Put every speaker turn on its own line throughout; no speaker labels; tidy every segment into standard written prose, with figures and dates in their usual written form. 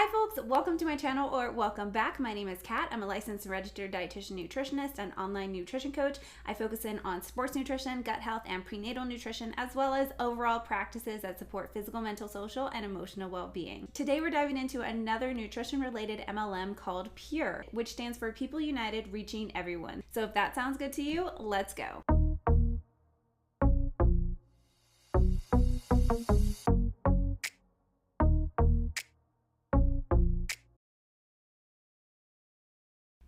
Hi folks, welcome to my channel, or welcome back. My name is Kat. I'm a licensed and registered dietitian nutritionist and online nutrition coach. I focus in on sports nutrition, gut health, and prenatal nutrition, as well as overall practices that support physical, mental, social, and emotional well-being. Today we're diving into another nutrition-related MLM called PURE, which stands for People United Reaching Everyone. So if that sounds good to you, let's go.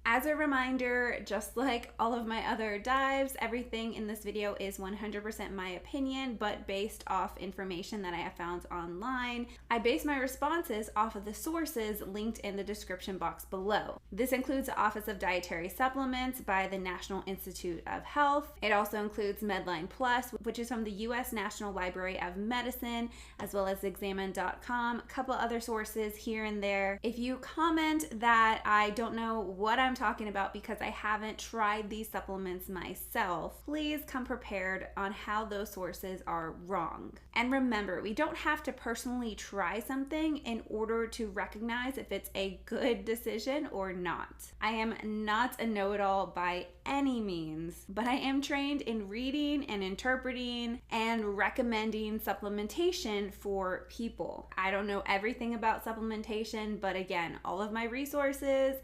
As a reminder, just like all of my other dives, everything in this video is 100% my opinion, but based off information that I have found online. I base my responses off of the sources linked in the description box below. This includes the Office of Dietary Supplements by the National Institute of Health. It also includes Medline Plus, which is from the U.S. National Library of Medicine, as well as examine.com, a couple other sources here and there. If you comment that I don't know what I'm talking about because I haven't tried these supplements myself, please come prepared on how those sources are wrong. And remember, we don't have to personally try something in order to recognize if it's a good decision or not. I am not a know-it-all by any means, but I am trained in reading and interpreting and recommending supplementation for people. I don't know everything about supplementation, but again, all of my resources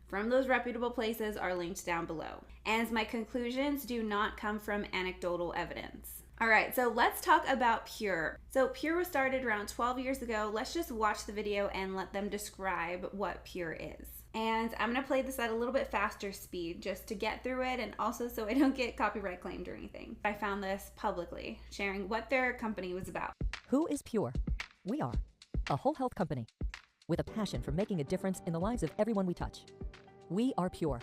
from those reputable places are linked down below. And my conclusions do not come from anecdotal evidence. All right, so let's talk about PURE. So PURE was started around 12 years ago. Let's just watch the video and let them describe what PURE is. And I'm gonna play this at a little bit faster speed just to get through it, and also so I don't get copyright claimed or anything. I found this publicly, sharing what their company was about.
Who is PURE? We are a whole health company with a passion for making a difference in the lives of everyone we touch. We are PURE,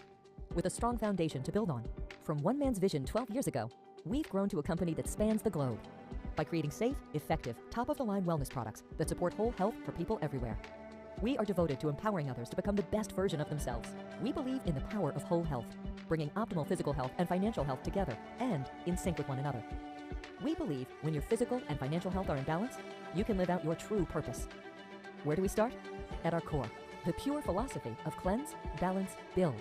with a strong foundation to build on. From one man's vision 12 years ago, we've grown to a company that spans the globe by creating safe, effective, top-of-the-line wellness products that support whole health for people everywhere. We are devoted to empowering others to become the best version of themselves. We believe in the power of whole health, bringing optimal physical health and financial health together and in sync with one another. We believe when your physical and financial health are in balance, you can live out your true purpose. Where do we start? At our core. The PURE philosophy of cleanse, balance, build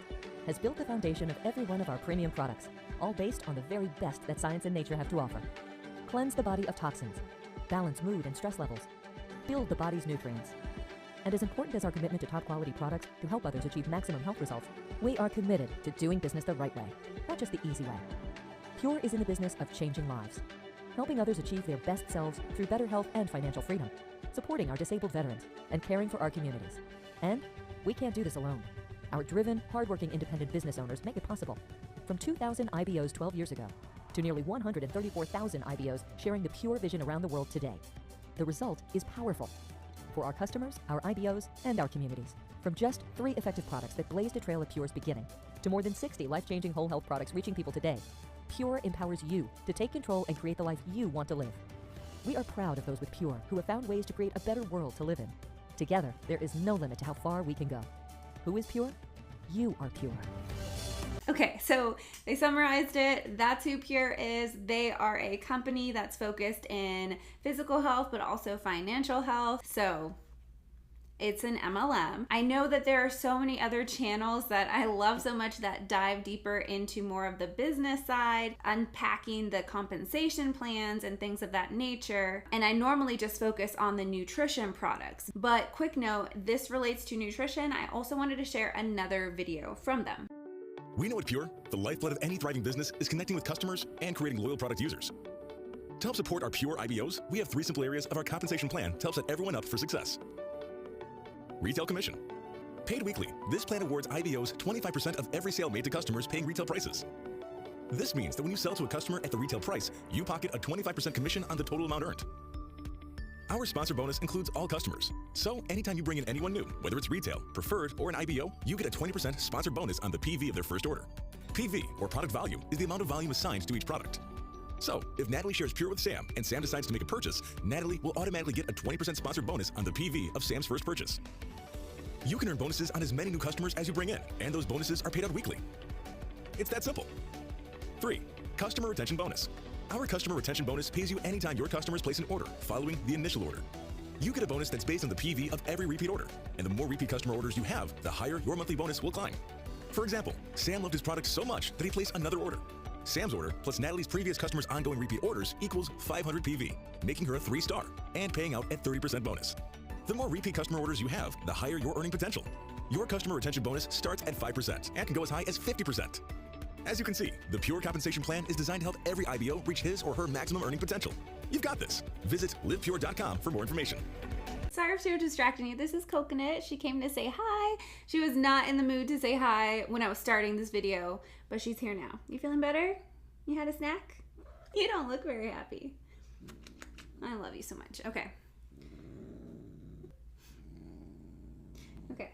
has built the foundation of every one of our premium products, all based on the very best that science and nature have to offer. Cleanse the body of toxins, balance mood and stress levels, build the body's nutrients. And as important as our commitment to top quality products to help others achieve maximum health results, we are committed to doing business the right way, not just the easy way. PURE is in the business of changing lives, helping others achieve their best selves through better health and financial freedom, supporting our disabled veterans, and caring for our communities. And we can't do this alone. Our driven, hardworking independent business owners make it possible. From 2,000 IBOs 12 years ago to nearly 134,000 IBOs sharing the PURE vision around the world today. The result is powerful for our customers, our IBOs, and our communities. From just 3 effective products that blazed a trail at PURE's beginning to more than 60 life-changing whole health products reaching people today, PURE empowers you to take control and create the life you want to live. We are proud of those with PURE who have found ways to create a better world to live in. Together, there is no limit to how far we can go. Who is PURE? You are PURE.
Okay, so they summarized it. That's who PURE is. They are a company that's focused in physical health, but also financial health. So it's an MLM. I know that there are so many other channels that I love so much that dive deeper into more of the business side, unpacking the compensation plans and things of that nature. And I normally just focus on the nutrition products. But quick note, this relates to nutrition. I also wanted to share another video from them.
We know at PURE, the lifeblood of any thriving business is connecting with customers and creating loyal product users. To help support our PURE IBOs, we have 3 simple areas of our compensation plan to help set everyone up for success. Retail commission. Paid weekly, this plan awards IBOs 25% of every sale made to customers paying retail prices. This means that when you sell to a customer at the retail price, you pocket a 25% commission on the total amount earned. Our sponsor bonus includes all customers. So anytime you bring in anyone new, whether it's retail, preferred, or an IBO, you get a 20% sponsor bonus on the PV of their first order. PV, or product value, is the amount of volume assigned to each product. So, if Natalie shares PURE with Sam and Sam decides to make a purchase, Natalie will automatically get a 20% sponsor bonus on the PV of Sam's first purchase. You can earn bonuses on as many new customers as you bring in, and those bonuses are paid out weekly. It's that simple. 3. Customer retention bonus. Our customer retention bonus pays you anytime your customers place an order following the initial order. You get a bonus that's based on the PV of every repeat order, and the more repeat customer orders you have, the higher your monthly bonus will climb. For example, Sam loved his product so much that he placed another order. Sam's order plus Natalie's previous customers' ongoing repeat orders equals 500 PV, making her a 3-star and paying out at 30% bonus. The more repeat customer orders you have, the higher your earning potential. Your customer retention bonus starts at 5% and can go as high as 50%. As you can see, the Pure Compensation Plan is designed to help every IBO reach his or her maximum earning potential. You've got this. Visit livepure.com for more information.
Sorry if she was distracting you. This is Coconut. She came to say hi. She was not in the mood to say hi when I was starting this video, but she's here now. You feeling better? You had a snack? You don't look very happy. I love you so much. Okay. Okay.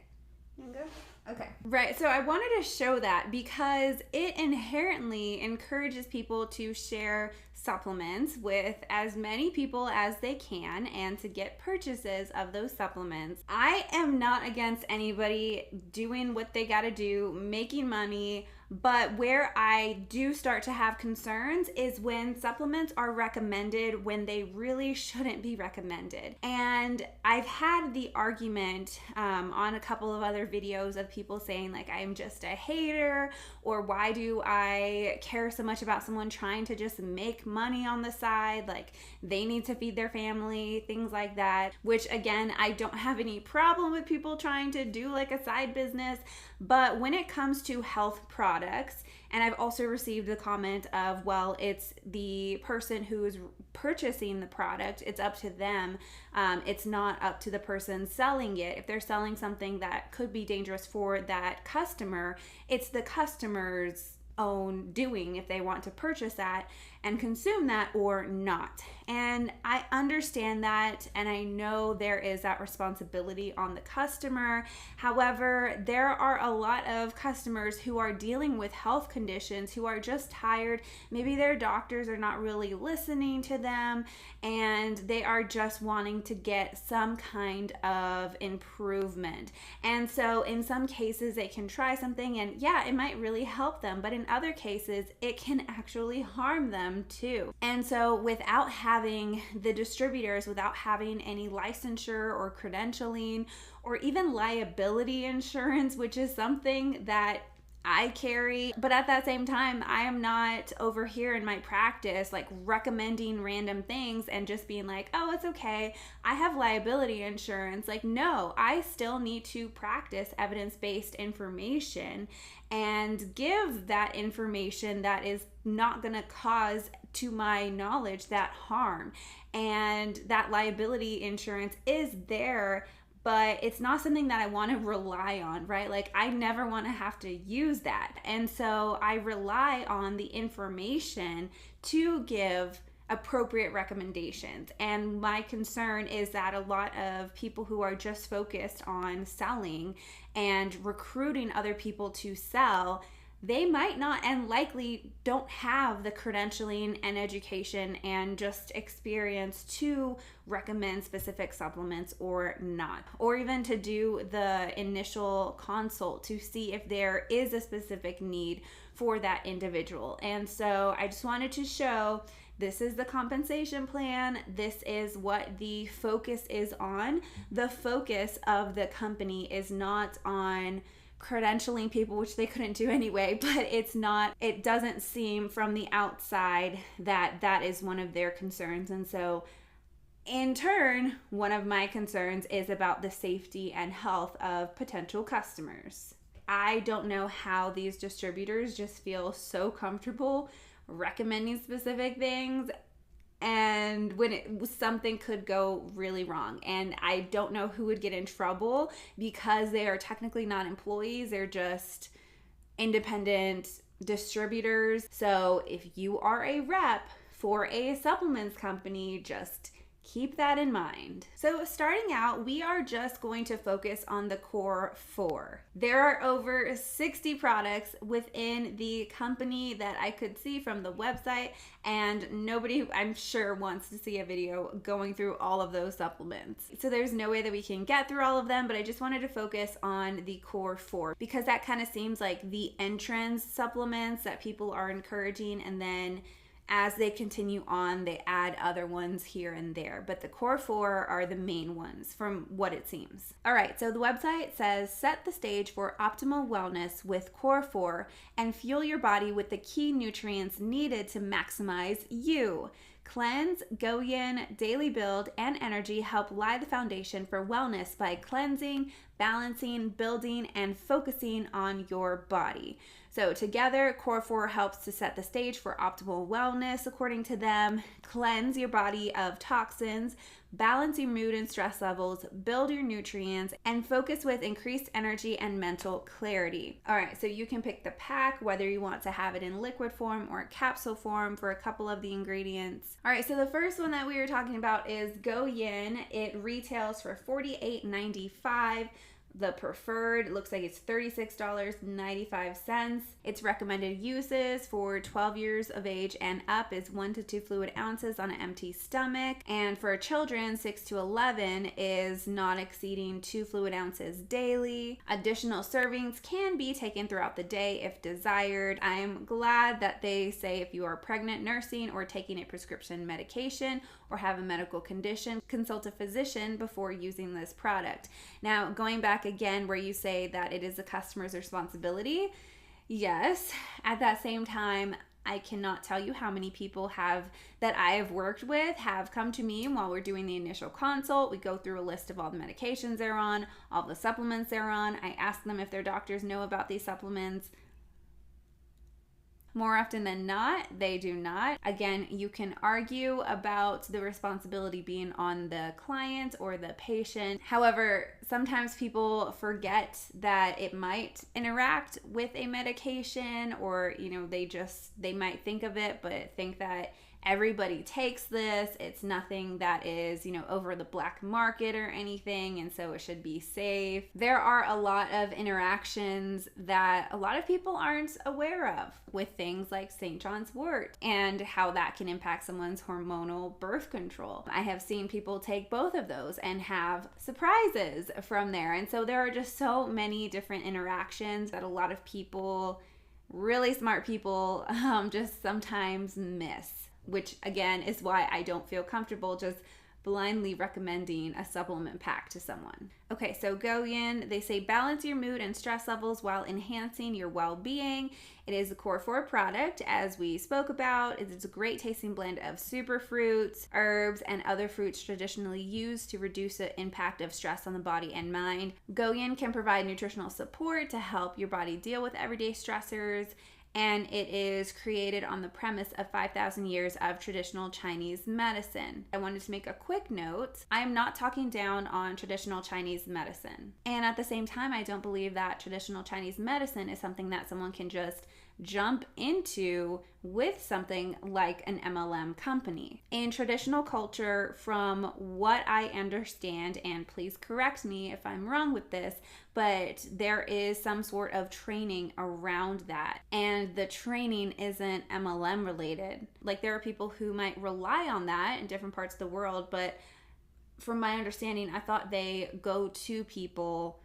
You wanna go? Okay. Right, so I wanted to show that because it inherently encourages people to share supplements with as many people as they can and to get purchases of those supplements. I am not against anybody doing what they gotta do, making money, but where I do start to have concerns is when supplements are recommended when they really shouldn't be recommended. And I've had the argument on a couple of other videos of people saying like, I'm just a hater, or why do I care so much about someone trying to just make money on the side? Like, they need to feed their family, things like that, which again, I don't have any problem with people trying to do like a side business. But when it comes to health products, and I've also received the comment of, well, it's the person who is purchasing the product, it's up to them. It's not up to the person selling it. If they're selling something that could be dangerous for that customer, it's the customer's own doing if they want to purchase that and consume that or not. And I understand that, and I know there is that responsibility on the customer. However, there are a lot of customers who are dealing with health conditions, who are just tired. Maybe their doctors are not really listening to them, and they are just wanting to get some kind of improvement. And so in some cases, they can try something and yeah, it might really help them, but in other cases, it can actually harm them too. And so without having the distributors, without having any licensure or credentialing or even liability insurance, which is something that I carry, but at that same time, I am not over here in my practice like recommending random things and just being like, oh, it's okay, I have liability insurance. Like, no, I still need to practice evidence-based information and give that information that is not going to cause, to my knowledge, that harm. And that liability insurance is there, but it's not something that I want to rely on, right? Like, I never want to have to use that. And so I rely on the information to give appropriate recommendations. And my concern is that a lot of people who are just focused on selling and recruiting other people to sell, they might not and likely don't have the credentialing and education and just experience to recommend specific supplements or not, or even to do the initial consult to see if there is a specific need for that individual. And so I just wanted to show, this is the compensation plan. This is what the focus is on. The focus of the company is not on credentialing people, which they couldn't do anyway, but it doesn't seem from the outside that that is one of their concerns. And so in turn, one of my concerns is about the safety and health of potential customers. I don't know how these distributors just feel so comfortable recommending specific things, and when something could go really wrong. And I don't know who would get in trouble because they are technically not employees, they're just independent distributors. So if you are a rep for a supplements company, just keep that in mind. So starting out, we are just going to focus on the core 4. There are over 60 products within the company that I could see from the website, and nobody, I'm sure, wants to see a video going through all of those supplements. So there's no way that we can get through all of them, but I just wanted to focus on the core 4 because that kind of seems like the entrance supplements that people are encouraging, and then as they continue on, they add other ones here and there, but the core 4 are the main ones from what it seems. All right, so the website says, set the stage for optimal wellness with core 4 and fuel your body with the key nutrients needed to maximize you. Cleanse, Goyin, Daily Build, and Energy help lie the foundation for wellness by cleansing, balancing, building, and focusing on your body. So together, Core 4 helps to set the stage for optimal wellness, according to them, cleanse your body of toxins, balance your mood and stress levels, build your nutrients, and focus with increased energy and mental clarity. All right, so you can pick the pack, whether you want to have it in liquid form or capsule form for a couple of the ingredients. All right, so the first one that we were talking about is Goyin. It retails for $48.95. The preferred, it looks like it's $36.95. Its recommended uses for 12 years of age and up is 1 to 2 fluid ounces on an empty stomach. And for children, 6 to 11 is not exceeding 2 fluid ounces daily. Additional servings can be taken throughout the day if desired. I'm glad that they say if you are pregnant, nursing, or taking a prescription medication or have a medical condition, consult a physician before using this product. Now, going back again where you say that it is the customer's responsibility, yes. At that same time, I cannot tell you how many people that I have worked with have come to me while we're doing the initial consult. We go through a list of all the medications they're on, all the supplements they're on. I ask them if their doctors know about these supplements. More often than not, they do not. Again, you can argue about the responsibility being on the client or the patient. However, sometimes people forget that it might interact with a medication, or, they might think of it, but think that everybody takes this. It's nothing that is, over the black market or anything, and so it should be safe. There are a lot of interactions that a lot of people aren't aware of with things like St. John's wort and how that can impact someone's hormonal birth control. I have seen people take both of those and have surprises from there. And so there are just so many different interactions that a lot of people, really smart people, just sometimes miss, which again is why I don't feel comfortable just blindly recommending a supplement pack to someone. Okay, so Goyin, they say balance your mood and stress levels while enhancing your well-being. It is a core 4 product, as we spoke about. It's a great tasting blend of superfruits, herbs, and other fruits traditionally used to reduce the impact of stress on the body and mind. Goyin can provide nutritional support to help your body deal with everyday stressors, and it is created on the premise of 5,000 years of traditional Chinese medicine. I wanted to make a quick note. I am not talking down on traditional Chinese medicine. And at the same time, I don't believe that traditional Chinese medicine is something that someone can just jump into with something like an MLM company. In traditional culture, from what I understand, and please correct me if I'm wrong with this, but there is some sort of training around that. And the training isn't MLM related. Like, there are people who might rely on that in different parts of the world, but from my understanding, I thought they go to people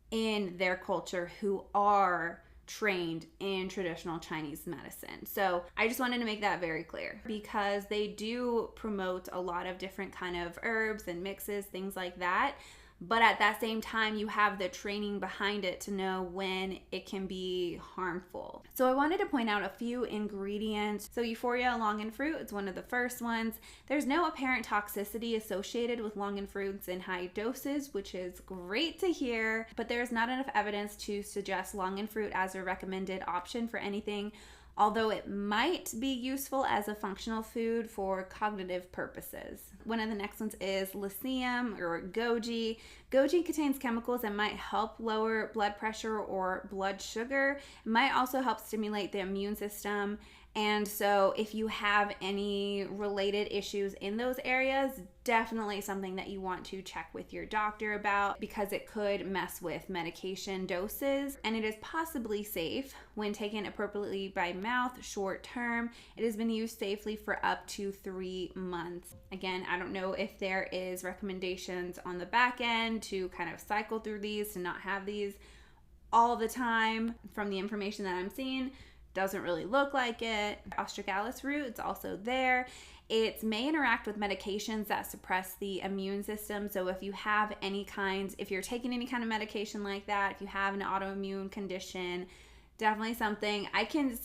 in their culture who are trained in traditional Chinese medicine. So I just wanted to make that very clear, because they do promote a lot of different kind of herbs and mixes, things like that. But at that same time, you have the training behind it to know when it can be harmful. So I wanted to point out a few ingredients. So Euphoria longan fruit is one of the first ones. There's no apparent toxicity associated with longan fruits in high doses, which is great to hear, but there's not enough evidence to suggest longan fruit as a recommended option for anything, although it might be useful as a functional food for cognitive purposes. One of the next ones is lithium or goji. Goji contains chemicals that might help lower blood pressure or blood sugar. It might also help stimulate the immune system. And so if you have any related issues in those areas, definitely something that you want to check with your doctor about, because it could mess with medication doses, and it is possibly safe when taken appropriately by mouth short term. It has been used safely for up to 3 months. Again, I don't know if there is recommendations on the back end to kind of cycle through these, to not have these all the time. From the information that I'm seeing, doesn't really look like it. Astragalus root, it's also there. It may interact with medications that suppress the immune system. So if you have if you're taking any kind of medication like that, if you have an autoimmune condition, definitely something I can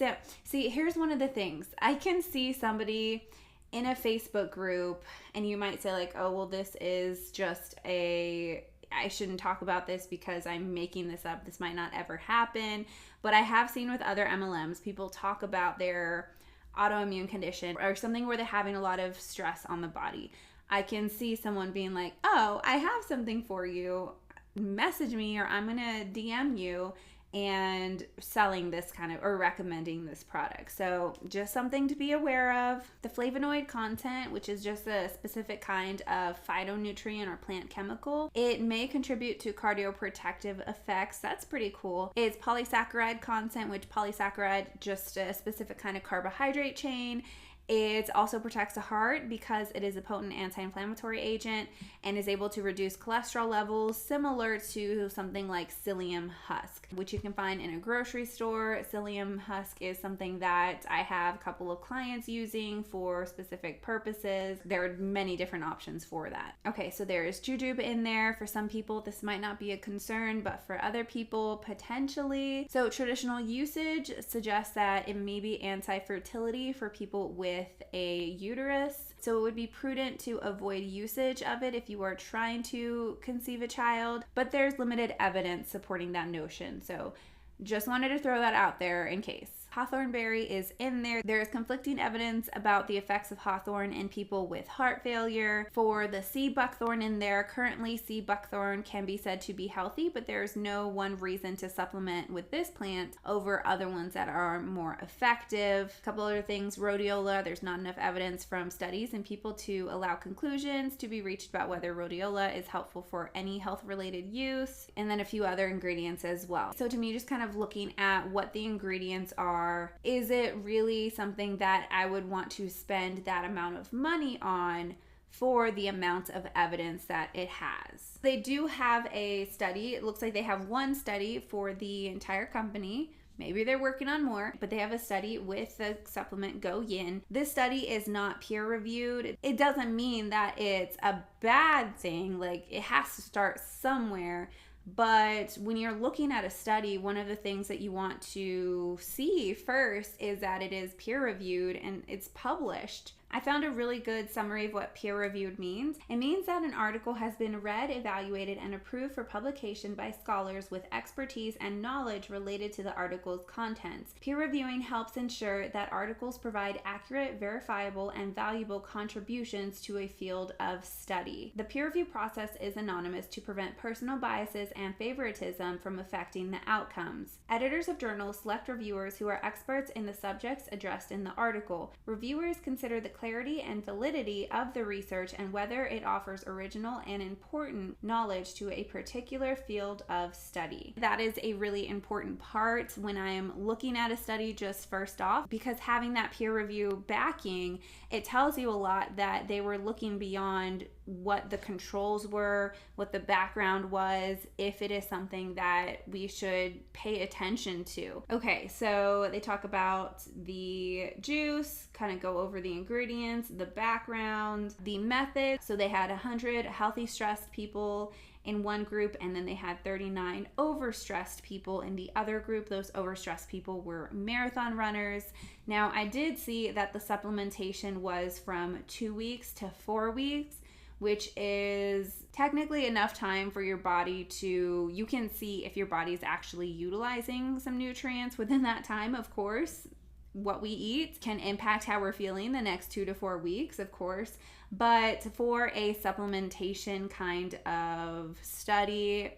see. Here's one of the things. I can see somebody in a Facebook group, and you might say like, oh, well, this is just I shouldn't talk about this because I'm making this up. This might not ever happen. But I have seen with other MLMs, people talk about their autoimmune condition or something where they're having a lot of stress on the body. I can see someone being like, oh, I have something for you. Message me, or I'm going to DM you, and selling this or recommending this product. So just something to be aware of. The flavonoid content, which is just a specific kind of phytonutrient or plant chemical, it may contribute to cardioprotective effects. That's pretty cool. It's polysaccharide content, which polysaccharide, just a specific kind of carbohydrate chain. It also protects the heart because it is a potent anti-inflammatory agent and is able to reduce cholesterol levels, similar to something like psyllium husk, which you can find in a grocery store. Psyllium husk is something that I have a couple of clients using for specific purposes. There are many different options for that. Okay, so there is jujube in there. For some people, this might not be a concern, but for other people, potentially. So traditional usage suggests that it may be anti-fertility for people with a uterus. So it would be prudent to avoid usage of it if you are trying to conceive a child, but there's limited evidence supporting that notion. So just wanted to throw that out there in case. Hawthorn berry is in there. There's conflicting evidence about the effects of hawthorn in people with heart failure. For the sea buckthorn in there, currently sea buckthorn can be said to be healthy, but there's no one reason to supplement with this plant over other ones that are more effective. A couple other things, rhodiola, there's not enough evidence from studies in people to allow conclusions to be reached about whether rhodiola is helpful for any health-related use, and then a few other ingredients as well. So to me, just kind of looking at what the ingredients are, is it really something that I would want to spend that amount of money on for the amount of evidence that it has? They do have a study. It looks like they have one study for the entire company. Maybe they're working on more, but they have a study with the supplement Goyin. This study is not peer reviewed. It doesn't mean that it's a bad thing. Like, it has to start somewhere. But when you're looking at a study, one of the things that you want to see first is that it is peer reviewed and it's published. I found a really good summary of what peer-reviewed means. It means that an article has been read, evaluated, and approved for publication by scholars with expertise and knowledge related to the article's contents. Peer reviewing helps ensure that articles provide accurate, verifiable, and valuable contributions to a field of study. The peer review process is anonymous to prevent personal biases and favoritism from affecting the outcomes. Editors of journals select reviewers who are experts in the subjects addressed in the article. Reviewers consider the clarity and validity of the research and whether it offers original and important knowledge to a particular field of study. That is a really important part when I'm looking at a study just first off, because having that peer review backing, it tells you a lot that they were looking beyond what the controls were, what the background was, if it is something that we should pay attention to. Okay, so they talk about the juice, kind of go over the ingredients, the background, the method. So they had 100 healthy stressed people in one group, and then they had 39 overstressed people in the other group. Those overstressed people were marathon runners. Now, I did see that the supplementation was from 2 weeks to 4 weeks, which is technically enough time for your body to, you can see if your body is actually utilizing some nutrients within that time. Of course, what we eat can impact how we're feeling the next 2 to 4 weeks, of course. But for a supplementation kind of study,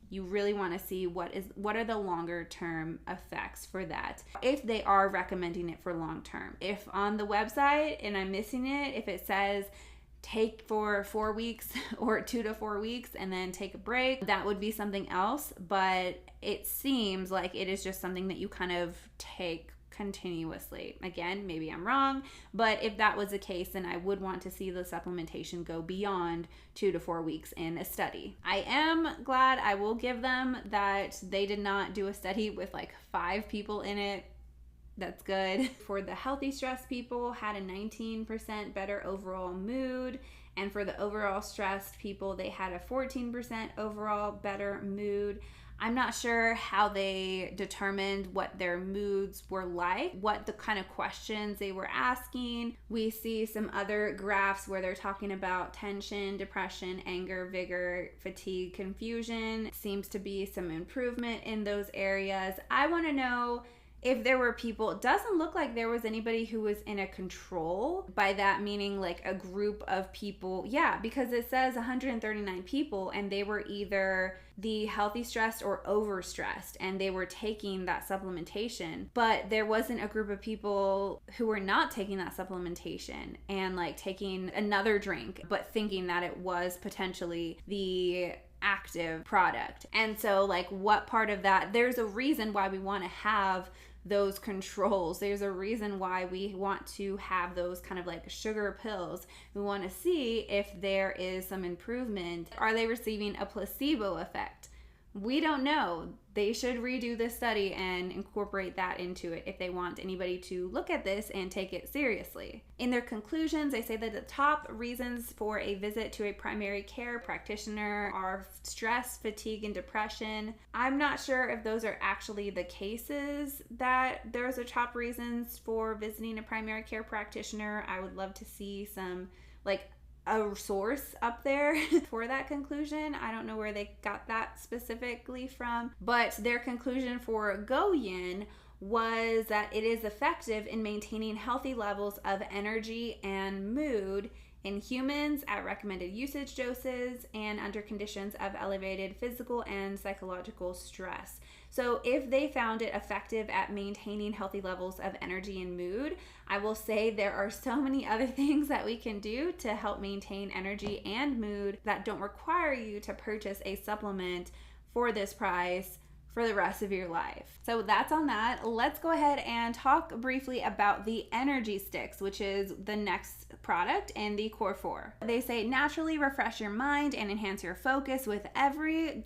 you really want to see what are the longer term effects for that, if they are recommending it for long term. If on the website, and I'm missing it, if it says take for 4 weeks or 2 to 4 weeks and then take a break, that would be something else. But it seems like it is just something that you kind of take continuously. Again, maybe I'm wrong, but if that was the case, then I would want to see the supplementation go beyond 2 to 4 weeks in a study. I am glad, I will give them that they did not do a study with like 5 people in it. That's good. For the healthy stress people, had a 19% better overall mood. And for the overall stressed people, they had a 14% overall better mood. I'm not sure how they determined what their moods were like, what the kind of questions they were asking. We see some other graphs where they're talking about tension, depression, anger, vigor, fatigue, confusion. Seems to be some improvement in those areas. I want to know if there were people. It doesn't look like there was anybody who was in a control. By that meaning like a group of people. Yeah, because it says 139 people and they were either the healthy stressed or overstressed and they were taking that supplementation. But there wasn't a group of people who were not taking that supplementation and like taking another drink but thinking that it was potentially the active product. And so like what part of that, there's a reason why we want to have those controls. There's a reason why we want to have those kind of like sugar pills. We want to see if there is some improvement. Are they receiving a placebo effect? We don't know. They should redo this study and incorporate that into it if they want anybody to look at this and take it seriously. In their conclusions, they say that the top reasons for a visit to a primary care practitioner are stress, fatigue, and depression. I'm not sure if those are actually the cases that those are top reasons for visiting a primary care practitioner. I would love to see some like a source up there for that conclusion. I don't know where they got that specifically from, but their conclusion for Goyin was that it is effective in maintaining healthy levels of energy and mood in humans at recommended usage doses and under conditions of elevated physical and psychological stress. So if they found it effective at maintaining healthy levels of energy and mood, I will say there are so many other things that we can do to help maintain energy and mood that don't require you to purchase a supplement for this price for the rest of your life. So that's on that. Let's go ahead and talk briefly about the energy sticks, which is the next product in the core 4. They say naturally refresh your mind and enhance your focus with every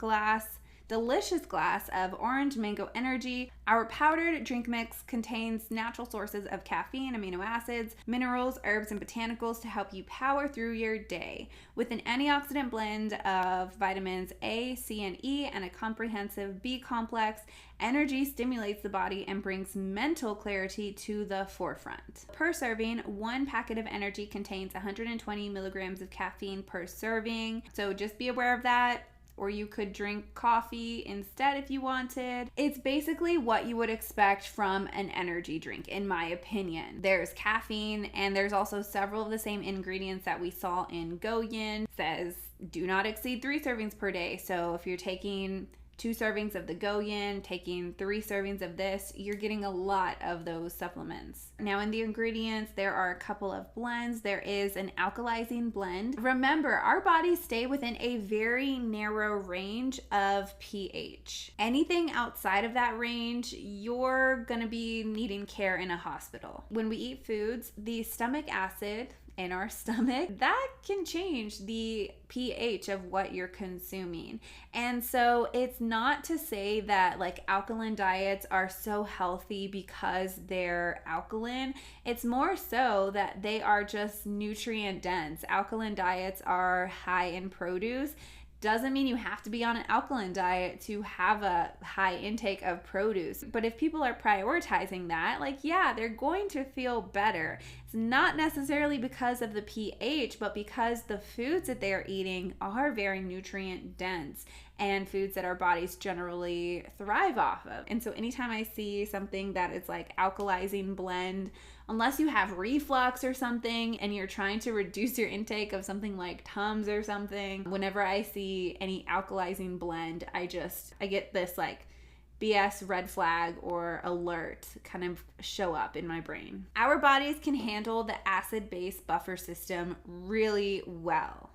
delicious glass of orange mango energy. Our powdered drink mix contains natural sources of caffeine, amino acids, minerals, herbs, and botanicals to help you power through your day. With an antioxidant blend of vitamins A, C, and E, and a comprehensive B complex, energy stimulates the body and brings mental clarity to the forefront. Per serving, 1 packet of energy contains 120 milligrams of caffeine per serving. So just be aware of that. Or you could drink coffee instead if you wanted. It's basically what you would expect from an energy drink, in my opinion. There's caffeine, and there's also several of the same ingredients that we saw in Goyin. It says do not exceed 3 servings per day. So if you're taking 2 servings of the Goyin, taking 3 servings of this, you're getting a lot of those supplements. Now in the ingredients, there are a couple of blends. There is an alkalizing blend. Remember, our bodies stay within a very narrow range of pH. Anything outside of that range, you're gonna be needing care in a hospital. When we eat foods, the stomach acid in our stomach, that can change the pH of what you're consuming. And so it's not to say that like alkaline diets are so healthy because they're alkaline. It's more so that they are just nutrient dense. Alkaline diets are high in produce. Doesn't mean you have to be on an alkaline diet to have a high intake of produce. But if people are prioritizing that, like, yeah, they're going to feel better. It's not necessarily because of the pH, but because the foods that they are eating are very nutrient dense and foods that our bodies generally thrive off of. And so anytime I see something that is like alkalizing blend, unless you have reflux or something and you're trying to reduce your intake of something like Tums or something, whenever I see any alkalizing blend, I get this like BS red flag or alert kind of show up in my brain. Our bodies can handle the acid-base buffer system really well.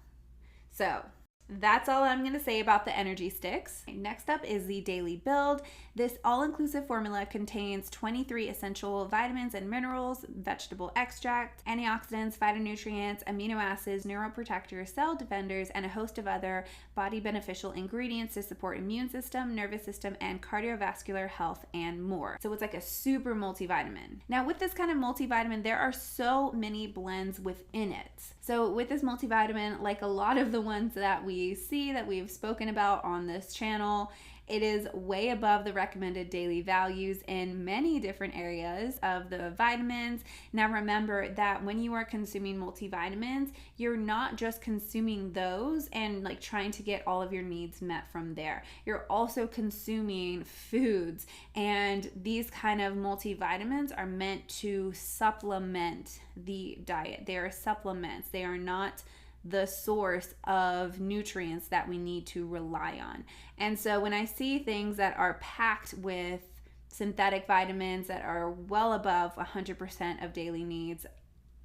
So That's all I'm going to say about the energy sticks. Next up is the daily build. This all-inclusive formula contains 23 essential vitamins and minerals, vegetable extract, antioxidants, phytonutrients, amino acids, neuroprotectors, cell defenders, and a host of other body beneficial ingredients to support immune system, nervous system, and cardiovascular health, and more. So it's like a super multivitamin. Now with this kind of multivitamin, there are so many blends within it. So with this multivitamin, like a lot of the ones that we see that we've spoken about on this channel, it is way above the recommended daily values in many different areas of the vitamins. Now remember that when you are consuming multivitamins, you're not just consuming those and like trying to get all of your needs met from there. You're also consuming foods, and these kind of multivitamins are meant to supplement the diet. They are supplements. They are not the source of nutrients that we need to rely on. And so when I see things that are packed with synthetic vitamins that are well above 100% of daily needs,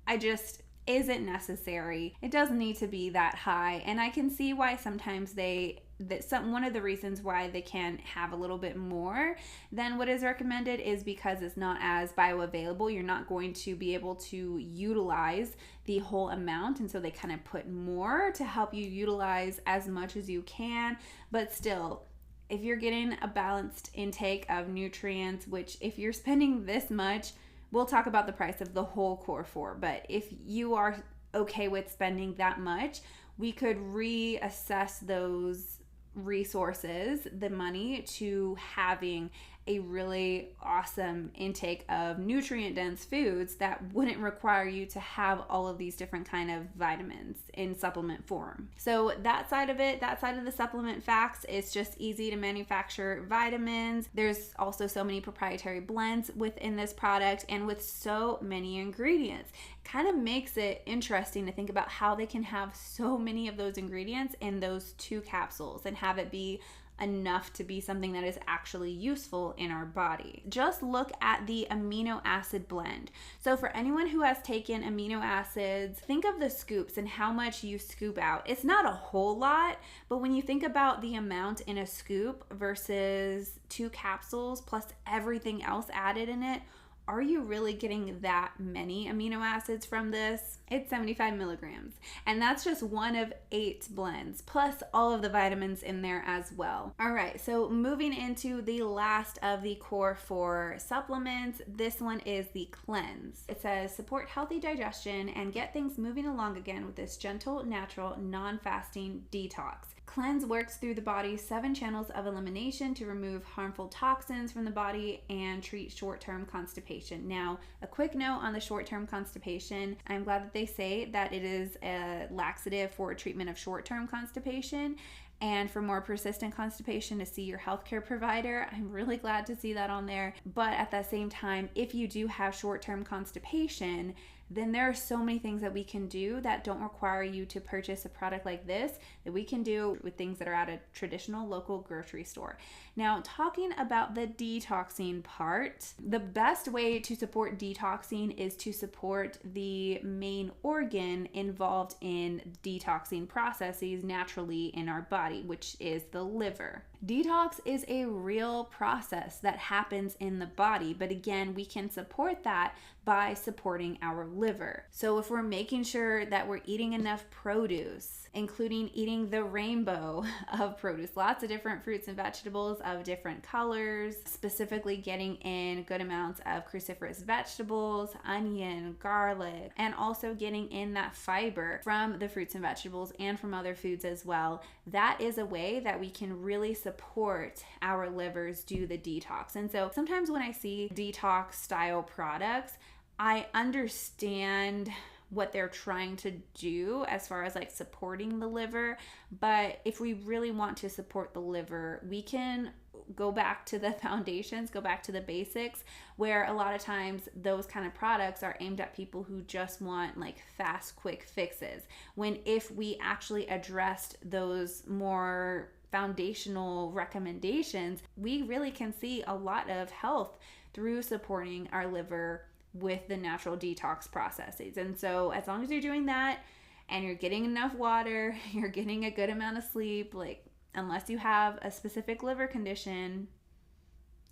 I just isn't necessary. It doesn't need to be that high. And I can see why sometimes one of the reasons why they can have a little bit more than what is recommended is because it's not as bioavailable. You're not going to be able to utilize the whole amount, and so they kind of put more to help you utilize as much as you can. But still, if you're getting a balanced intake of nutrients, which if you're spending this much, we'll talk about the price of the whole Core 4, but if you are okay with spending that much, we could reassess those resources, the money, to having a really awesome intake of nutrient-dense foods that wouldn't require you to have all of these different kind of vitamins in supplement form. So that side of it, that side of the supplement facts, it's just easy to manufacture vitamins. There's also so many proprietary blends within this product and with so many ingredients. It kind of makes it interesting to think about how they can have so many of those ingredients in those 2 capsules and have it be enough to be something that is actually useful in our body. Just look at the amino acid blend. So for anyone who has taken amino acids, think of the scoops and how much you scoop out. It's not a whole lot, but when you think about the amount in a scoop versus 2 capsules plus everything else added in it, are you really getting that many amino acids from this? It's 75 milligrams. And that's just one of 8 blends, plus all of the vitamins in there as well. All right, so moving into the last of the Core 4 supplements, this one is the Cleanse. It says, support healthy digestion and get things moving along again with this gentle, natural, non-fasting detox. Cleanse works through the body's 7 channels of elimination to remove harmful toxins from the body and treat short-term constipation. Now, a quick note on the short-term constipation. I'm glad that they say that it is a laxative for treatment of short-term constipation. And for more persistent constipation, to see your healthcare provider. I'm really glad to see that on there. But at the same time, if you do have short-term constipation, then there are so many things that we can do that don't require you to purchase a product like this, that we can do with things that are at a traditional local grocery store. Now, talking about the detoxing part, the best way to support detoxing is to support the main organ involved in detoxing processes naturally in our body, which is the liver. Detox is a real process that happens in the body, but again, we can support that by supporting our liver. So if we're making sure that we're eating enough produce, including eating the rainbow of produce, lots of different fruits and vegetables of different colors, specifically getting in good amounts of cruciferous vegetables, onion, garlic, and also getting in that fiber from the fruits and vegetables and from other foods as well, that is a way that we can really support our livers do the detox. And so sometimes when I see detox style products, I understand what they're trying to do as far as like supporting the liver, but if we really want to support the liver, we can go back to the foundations, go back to the basics, where a lot of times those kind of products are aimed at people who just want like fast, quick fixes. When if we actually addressed those more foundational recommendations, we really can see a lot of health through supporting our liver with the natural detox processes. And so as long as you're doing that and you're getting enough water, you're getting a good amount of sleep, like unless you have a specific liver condition,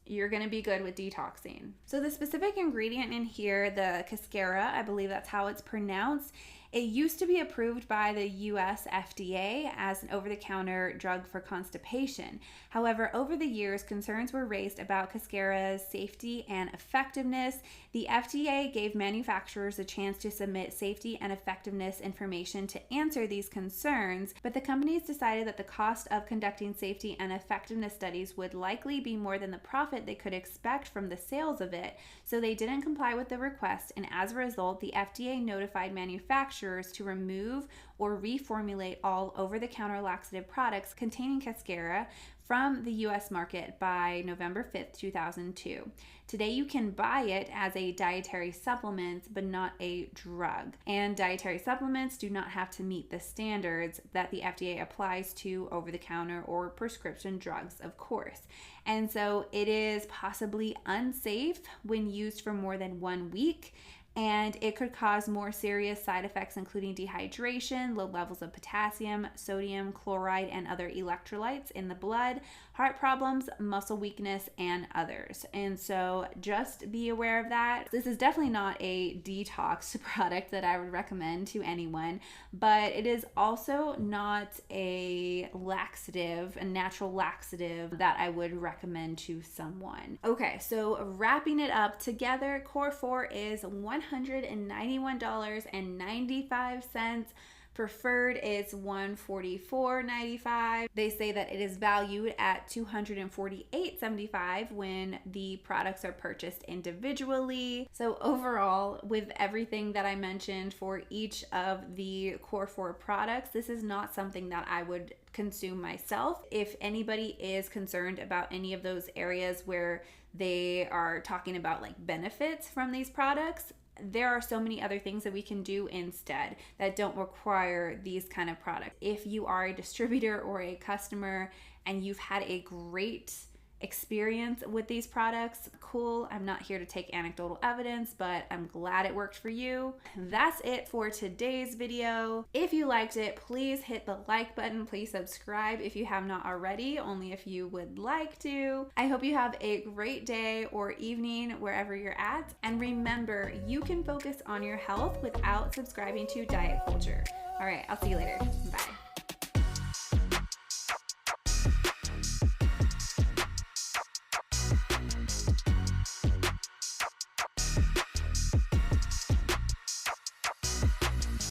you're going to be good with detoxing. So the specific ingredient in here, the cascara, I believe that's how it's pronounced, it used to be approved by the US FDA as an over-the-counter drug for constipation. However, over the years, concerns were raised about cascara's safety and effectiveness. The FDA gave manufacturers a chance to submit safety and effectiveness information to answer these concerns, but the companies decided that the cost of conducting safety and effectiveness studies would likely be more than the profit they could expect from the sales of it, so they didn't comply with the request, and as a result, the FDA notified manufacturers to remove or reformulate all over-the-counter laxative products containing cascara from the US market by November 5th, 2002. Today you can buy it as a dietary supplement, but not a drug. And dietary supplements do not have to meet the standards that the FDA applies to over-the-counter or prescription drugs, of course. And so it is possibly unsafe when used for more than 1 week, and it could cause more serious side effects, including dehydration, low levels of potassium, sodium, chloride, and other electrolytes in the blood, heart problems, muscle weakness, and others. And so just be aware of that. This is definitely not a detox product that I would recommend to anyone, but it is also not a laxative, a natural laxative that I would recommend to someone. Okay, so wrapping it up together, Core 4 is $191.95. Preferred is $144.95. They say that it is valued at $248.75 when the products are purchased individually. So overall, with everything that I mentioned for each of the Core 4 products, this is not something that I would consume myself. If anybody is concerned about any of those areas where they are talking about like benefits from these products, there are so many other things that we can do instead that don't require these kind of products. If you are a distributor or a customer and you've had a great experience with these products, cool. I'm not here to take anecdotal evidence, but I'm glad it worked for you. That's it for today's video. If you liked it, please hit the like button. Please subscribe if you have not already, only if you would like to. I hope you have a great day or evening wherever you're at. And remember, you can focus on your health without subscribing to diet culture. All right, I'll see you later. Bye.